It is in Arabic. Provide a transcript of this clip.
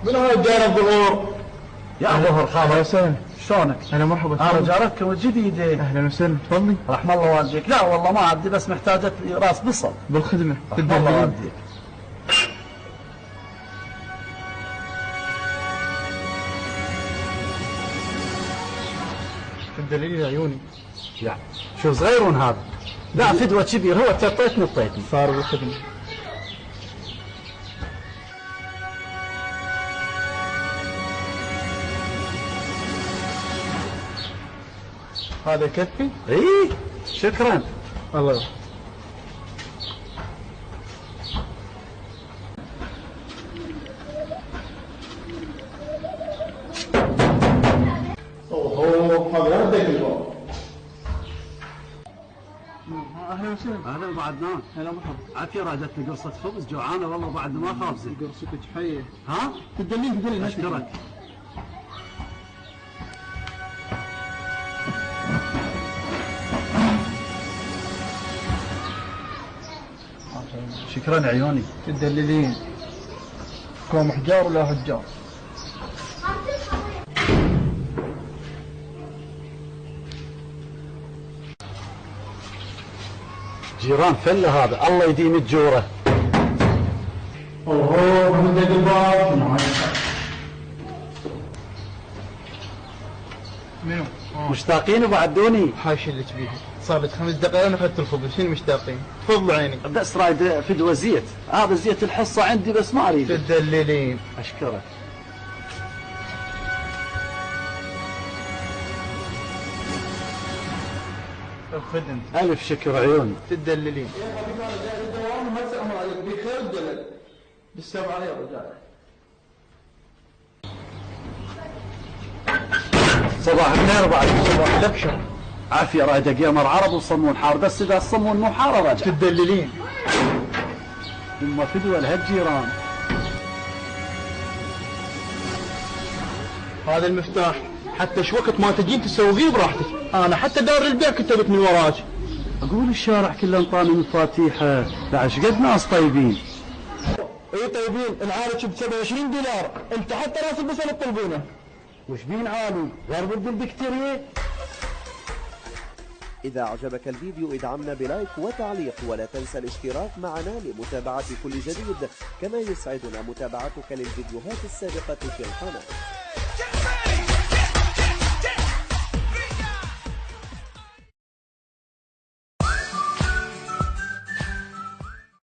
من هاي الدار الظهور؟ يا ظهر خالد. اهلا وسهلا. شلونك؟ هلا مرحبا. انا رجالك جديد. اهلا وسهلا تفضلي. رحم الله والديك. لا والله ما عندي بس محتاجة راس بصل. بالخدمة. رحم الله والديك. الدليل عيوني. يعني شو صغيرون هذا؟ لا فدوة كبير هو تطيتني طيتني. صار بالخدمة. هذا يكفي؟ اي شكرا. الله يرحمه. اوه هذا ردك اليوم. اهلا وسهلا. اهلا بعد نام. هلا مرحبا. عافية راجتني قرصة خبز جوعانة والله بعد ما خابزة. قرصتك حية. ها؟ تدلين اشكرك. شكرا عيوني. تدللين كوم حجار ولا هجار. جيران فله هذا الله يديم الجوره. اوه من الباب. منو؟ مشتاقين وبعدوني. حاش اللي تبيها. صار لك 5 دقائق انا اخذت الخبز. شنو مشتاقين؟ تفضل عيني. بس رايد فدوة زيت. هذا زيت الحصة عندي بس ما اريد. تدللين. اشكرك. الخدم. الف شكر عيوني. تدللين. يا حبيبي انا جاي الدوام وما تامر عليك بخير الدلل. بالسبعه يا رجال. صباح الخير بعد. صباح الابشر. عافية رايد قمر عرب وصمون حار بس اذا الصمون مو حار رجع. تدللين. ثم فدوة لهالجيران. هذا المفتاح حتى شو وقت ما تجين تسوقيه براحتك. انا حتى دار البيع كتبت من وراك. اقول الشارع كله انطاني مفاتيحه. لا ايش قد ناس طيبين. اي طيبين. العالج ب 27 دولار. انت حتى راس البصل تطلبونه. وش بين عالي؟ غير ضد البكتيريا. إذا أعجبك الفيديو ادعمنا بلايك وتعليق ولا تنسى الاشتراك معنا لمتابعة كل جديد، كما يسعدنا متابعتك للفيديوهات السابقة في القناة.